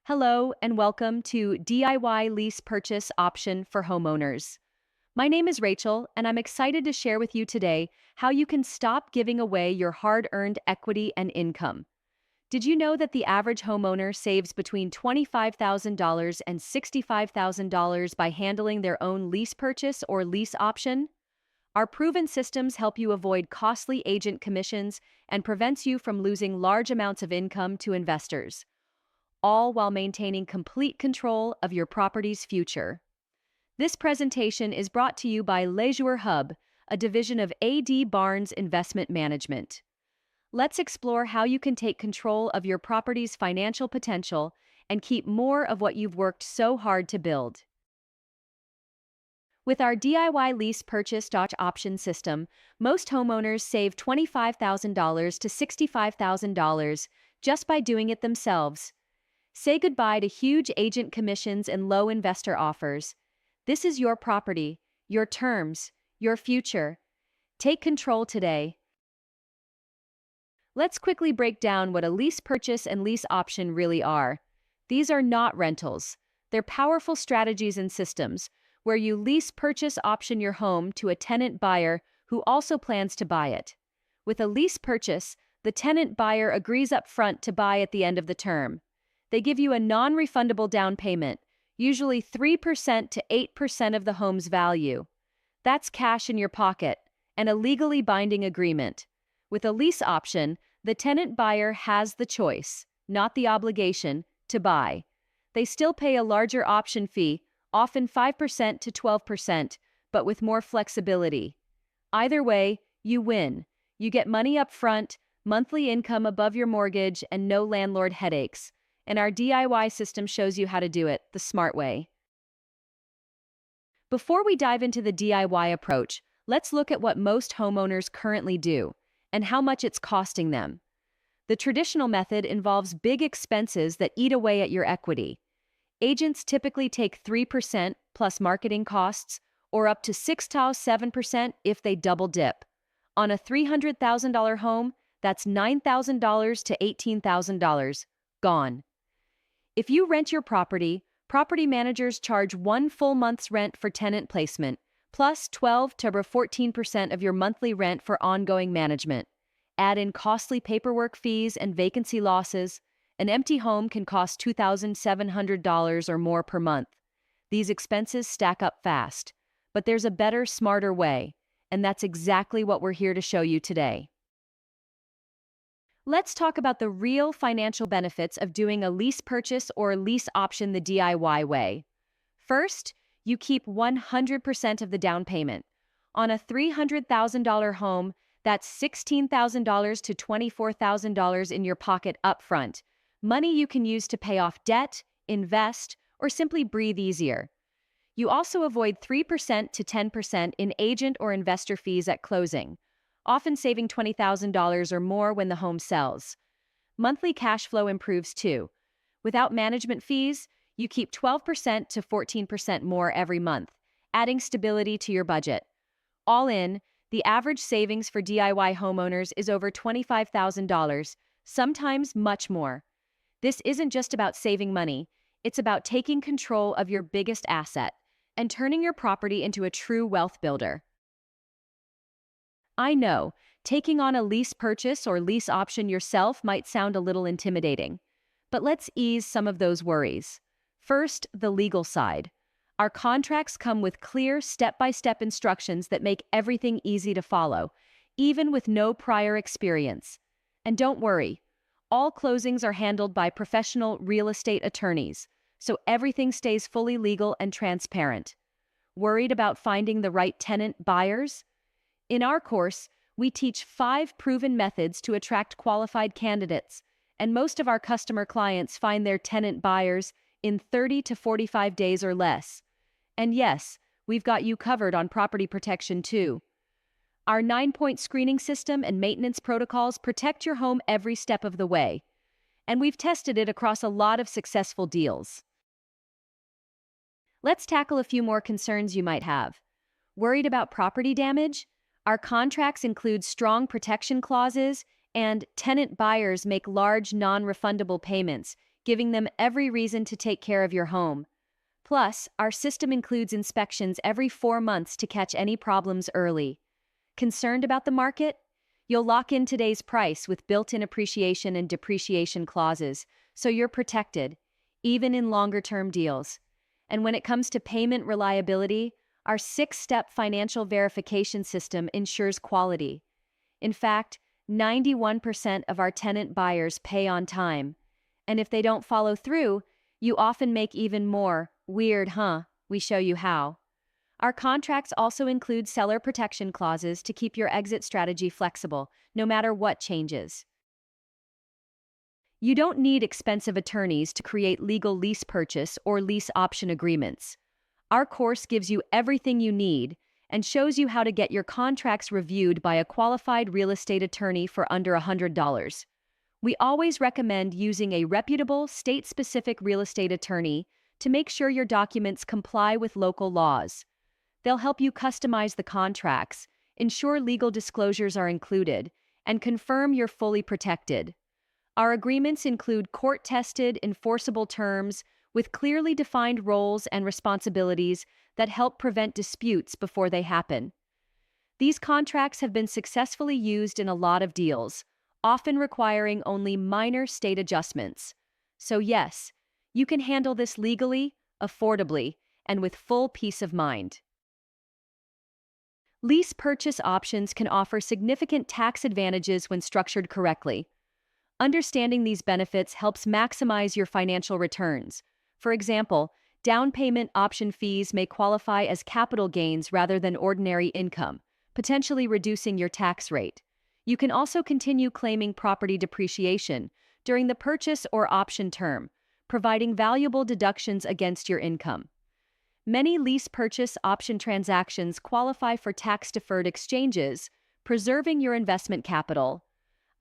Hello and welcome to DIY lease purchase option for homeowners. My name is Rachel and I'm excited to share with you today how you can stop giving away your hard-earned equity and income. Did you know that the average homeowner saves between $25,000 and $65,000 by handling their own lease purchase or lease option? Our proven systems help you avoid costly agent commissions and prevents you from losing large amounts of income to investors, all while maintaining complete control of your property's future. This presentation is brought to you by LejuerHub, a division of A.D. Barnes Investment Management. Let's explore how you can take control of your property's financial potential and keep more of what you've worked so hard to build. With our DIY lease purchase option system, most homeowners save $25,000 to $65,000 just by doing it themselves. Say goodbye to huge agent commissions and low investor offers. This is your property, your terms, your future. Take control today. Let's quickly break down what a lease purchase and lease option really are. These are not rentals. They're powerful strategies and systems where you lease purchase option your home to a tenant buyer who also plans to buy it. With a lease purchase, the tenant buyer agrees up front to buy at the end of the term. They give you a non-refundable down payment, usually 3% to 8% of the home's value. That's cash in your pocket, and a legally binding agreement. With a lease option, the tenant buyer has the choice, not the obligation, to buy. They still pay a larger option fee, often 5% to 12%, but with more flexibility. Either way, you win. You get money up front, monthly income above your mortgage, and no landlord headaches. And our DIY system shows you how to do it the smart way. Before we dive into the DIY approach, let's look at what most homeowners currently do and how much it's costing them. The traditional method involves big expenses that eat away at your equity. Agents typically take 3% plus marketing costs, or up to 6 to 7% if they double dip. On a $300,000 home, that's $9,000 to $18,000 gone. If you rent your property, property managers charge one full month's rent for tenant placement, plus 12 to 14% of your monthly rent for ongoing management. Add in costly paperwork fees and vacancy losses. An empty home can cost $2,700 or more per month. These expenses stack up fast, but there's a better, smarter way, and that's exactly what we're here to show you today. Let's talk about the real financial benefits of doing a lease purchase or lease option the DIY way. First, you keep 100% of the down payment. On a $300,000 home, that's $16,000 to $24,000 in your pocket upfront, money you can use to pay off debt, invest, or simply breathe easier. You also avoid 3% to 10% in agent or investor fees at closing, often saving $20,000 or more when the home sells. Monthly cash flow improves too. Without management fees, you keep 12% to 14% more every month, adding stability to your budget. All in, the average savings for DIY homeowners is over $25,000, sometimes much more. This isn't just about saving money, it's about taking control of your biggest asset and turning your property into a true wealth builder. I know, taking on a lease purchase or lease option yourself might sound a little intimidating, but let's ease some of those worries. First, the legal side. Our contracts come with clear step-by-step instructions that make everything easy to follow, even with no prior experience. And don't worry, all closings are handled by professional real estate attorneys, so everything stays fully legal and transparent. Worried about finding the right tenant buyers? In our course, we teach 5 proven methods to attract qualified candidates, and most of our customer clients find their tenant buyers in 30 to 45 days or less. And yes, we've got you covered on property protection too. Our 9-point screening system and maintenance protocols protect your home every step of the way, and we've tested it across a lot of successful deals. Let's tackle a few more concerns you might have. Worried about property damage? Our contracts include strong protection clauses, and tenant buyers make large non-refundable payments, giving them every reason to take care of your home. Plus, our system includes inspections every 4 months to catch any problems early. Concerned about the market? You'll lock in today's price with built-in appreciation and depreciation clauses, so you're protected, even in longer-term deals. And when it comes to payment reliability, our 6-step financial verification system ensures quality. In fact, 91% of our tenant buyers pay on time. And if they don't follow through, you often make even more. Weird, huh? We show you how. Our contracts also include seller protection clauses to keep your exit strategy flexible, no matter what changes. You don't need expensive attorneys to create legal lease purchase or lease option agreements. Our course gives you everything you need and shows you how to get your contracts reviewed by a qualified real estate attorney for under $100. We always recommend using a reputable, state-specific real estate attorney to make sure your documents comply with local laws. They'll help you customize the contracts, ensure legal disclosures are included, and confirm you're fully protected. Our agreements include court-tested, enforceable terms with clearly defined roles and responsibilities that help prevent disputes before they happen. These contracts have been successfully used in a lot of deals, often requiring only minor state adjustments. So yes, you can handle this legally, affordably, and with full peace of mind. Lease purchase options can offer significant tax advantages when structured correctly. Understanding these benefits helps maximize your financial returns. For example, down payment option fees may qualify as capital gains rather than ordinary income, potentially reducing your tax rate. You can also continue claiming property depreciation during the purchase or option term, providing valuable deductions against your income. Many lease purchase option transactions qualify for tax-deferred exchanges, preserving your investment capital.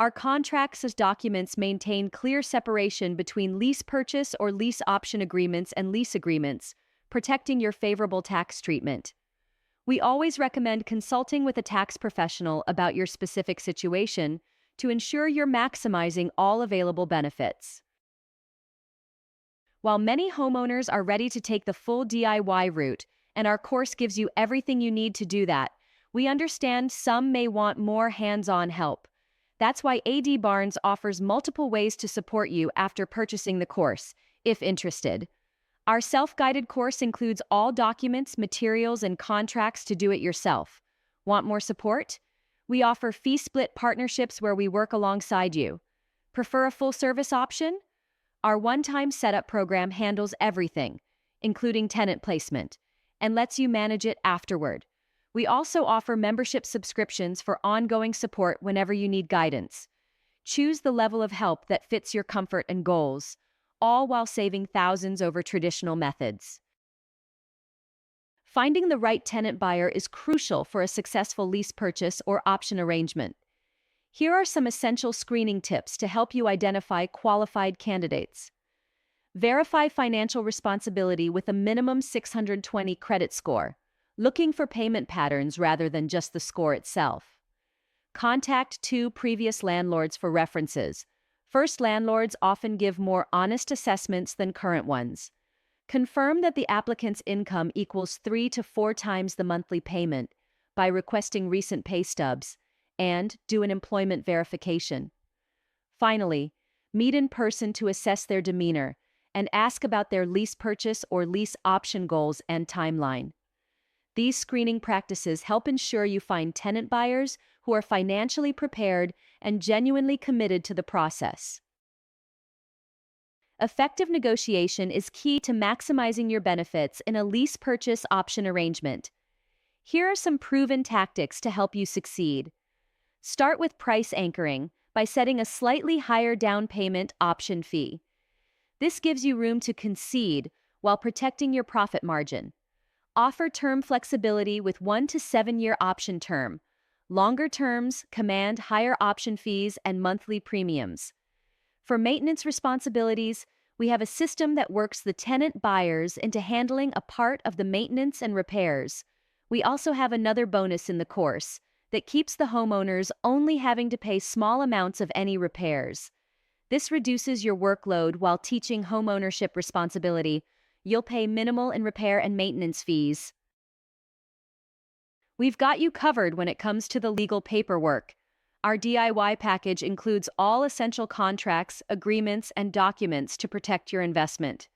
Our contracts as documents maintain clear separation between lease purchase or lease option agreements and lease agreements, protecting your favorable tax treatment. We always recommend consulting with a tax professional about your specific situation to ensure you're maximizing all available benefits. While many homeowners are ready to take the full DIY route, and our course gives you everything you need to do that, we understand some may want more hands-on help. That's why AD Barnes offers multiple ways to support you after purchasing the course, if interested. Our self-guided course includes all documents, materials, and contracts to do it yourself. Want more support? We offer fee split partnerships where we work alongside you. Prefer a full-service option? Our one-time setup program handles everything, including tenant placement, and lets you manage it afterward. We also offer membership subscriptions for ongoing support whenever you need guidance. Choose the level of help that fits your comfort and goals, all while saving thousands over traditional methods. Finding the right tenant buyer is crucial for a successful lease purchase or option arrangement. Here are some essential screening tips to help you identify qualified candidates. Verify financial responsibility with a minimum 620 credit score, looking for payment patterns rather than just the score itself. Contact 2 previous landlords for references. First landlords often give more honest assessments than current ones. Confirm that the applicant's income equals 3 to 4 times the monthly payment by requesting recent pay stubs, and do an employment verification. Finally, meet in person to assess their demeanor and ask about their lease purchase or lease option goals and timeline. These screening practices help ensure you find tenant buyers who are financially prepared and genuinely committed to the process. Effective negotiation is key to maximizing your benefits in a lease purchase option arrangement. Here are some proven tactics to help you succeed. Start with price anchoring by setting a slightly higher down payment option fee. This gives you room to concede while protecting your profit margin. Offer term flexibility with 1 to 7 year option term. Longer terms command higher option fees and monthly premiums. For maintenance responsibilities, we have a system that works the tenant buyers into handling a part of the maintenance and repairs. We also have another bonus in the course that keeps the homeowners only having to pay small amounts of any repairs. This reduces your workload while teaching homeownership responsibility. You'll pay minimal in repair and maintenance fees. We've got you covered when it comes to the legal paperwork. Our DIY package includes all essential contracts, agreements, and documents to protect your investment.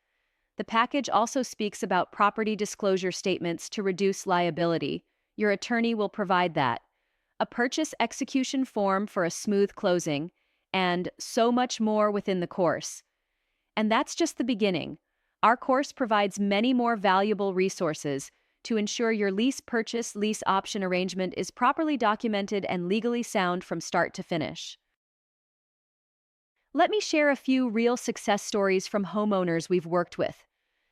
The package also speaks about property disclosure statements to reduce liability. Your attorney will provide that. A purchase execution form for a smooth closing, and so much more within the course. And that's just the beginning. Our course provides many more valuable resources to ensure your lease purchase lease option arrangement is properly documented and legally sound from start to finish. Let me share a few real success stories from homeowners we've worked with.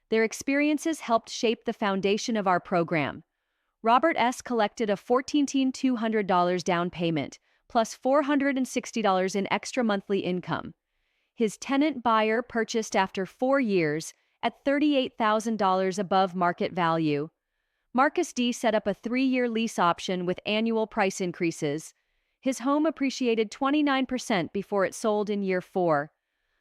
Their experiences helped shape the foundation of our program. Robert S. collected a $14,200 down payment, plus $460 in extra monthly income. His tenant buyer purchased after 4 years at $38,000 above market value. Marcus D. set up a 3-year lease option with annual price increases. His home appreciated 29% before it sold in year 4.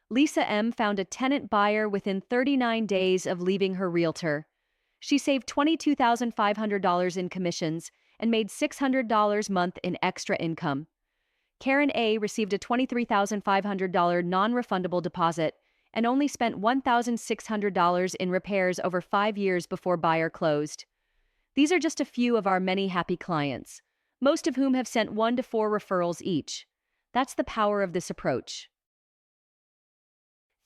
Lisa M. found a tenant buyer within 39 days of leaving her realtor. She saved $22,500 in commissions and made $600 a month in extra income. Karen A. received a $23,500 non-refundable deposit and only spent $1,600 in repairs over 5 years before buyer closed. These are just a few of our many happy clients, most of whom have sent 1 to 4 referrals each. That's the power of this approach.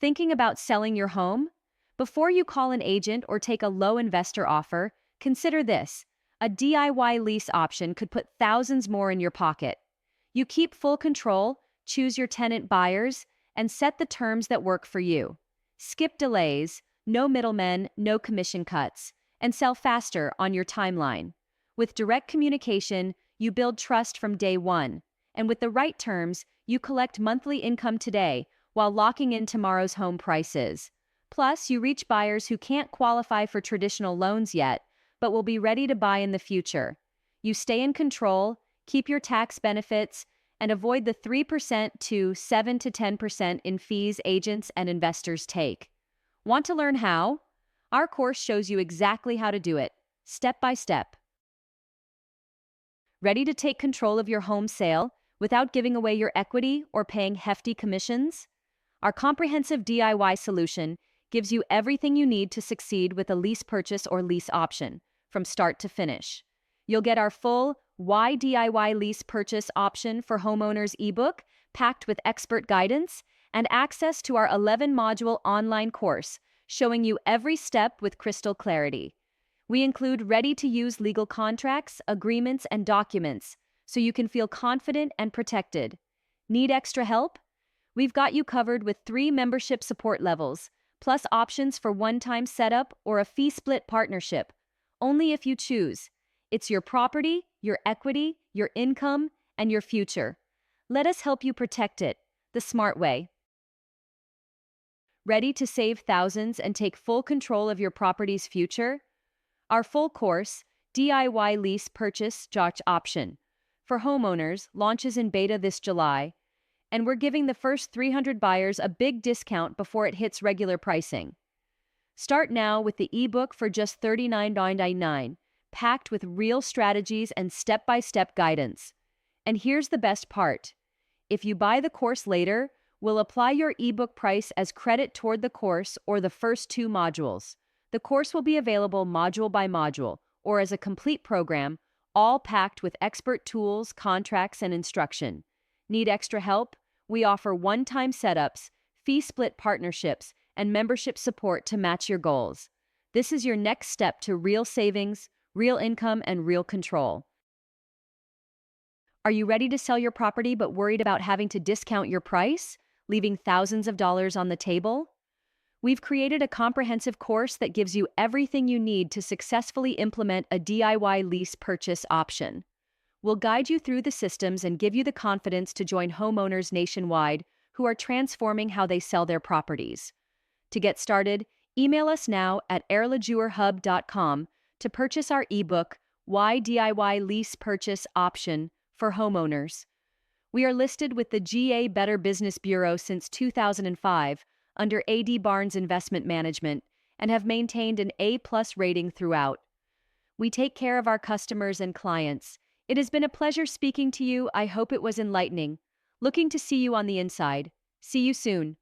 Thinking about selling your home? Before you call an agent or take a low investor offer, consider this. A DIY lease option could put thousands more in your pocket. You keep full control, choose your tenant buyers, and set the terms that work for you. Skip delays, no middlemen, no commission cuts, and sell faster on your timeline. With direct communication, you build trust from day one. And with the right terms, you collect monthly income today while locking in tomorrow's home prices. Plus, you reach buyers who can't qualify for traditional loans yet, but will be ready to buy in the future. You stay in control, keep your tax benefits, and avoid the 3% to 7 to 10% in fees agents and investors take. Want to learn how? Our course shows you exactly how to do it, step by step. Ready to take control of your home sale without giving away your equity or paying hefty commissions? Our comprehensive DIY solution gives you everything you need to succeed with a lease purchase or lease option, from start to finish. You'll get our full Why DIY Lease Purchase option for homeowners ebook, packed with expert guidance, and access to our 11-module online course, showing you every step with crystal clarity. We include ready-to-use legal contracts, agreements, and documents, so you can feel confident and protected. Need extra help? We've got you covered with 3 membership support levels, plus options for one-time setup or a fee split partnership, only if you choose. It's your property, your equity, your income, and your future. Let us help you protect it the smart way. Ready to save thousands and take full control of your property's future? Our full course, DIY Lease Purchase option for homeowners, launches in beta this July, and we're giving the first 300 buyers a big discount before it hits regular pricing. Start now with the ebook for just $39.99, packed with real strategies and step-by-step guidance. And here's the best part. If you buy the course later, we'll apply your ebook price as credit toward the course or the first 2 modules. The course will be available module by module or as a complete program, all packed with expert tools, contracts, and instruction. Need extra help? We offer one-time setups, fee split partnerships, and membership support to match your goals. This is your next step to real savings, real income, and real control. Are you ready to sell your property but worried about having to discount your price, leaving thousands of dollars on the table? We've created a comprehensive course that gives you everything you need to successfully implement a DIY lease purchase option. We'll guide you through the systems and give you the confidence to join homeowners nationwide who are transforming how they sell their properties. To get started, email us now at LejuerHub.com to purchase our ebook, Why DIY Lease Purchase Option for Homeowners. We are listed with the GA Better Business Bureau since 2005 under AD Barnes Investment Management and have maintained an A+ rating throughout. We take care of our customers and clients. It has been a pleasure speaking to you. I hope it was enlightening. Looking to see you on the inside. See you soon.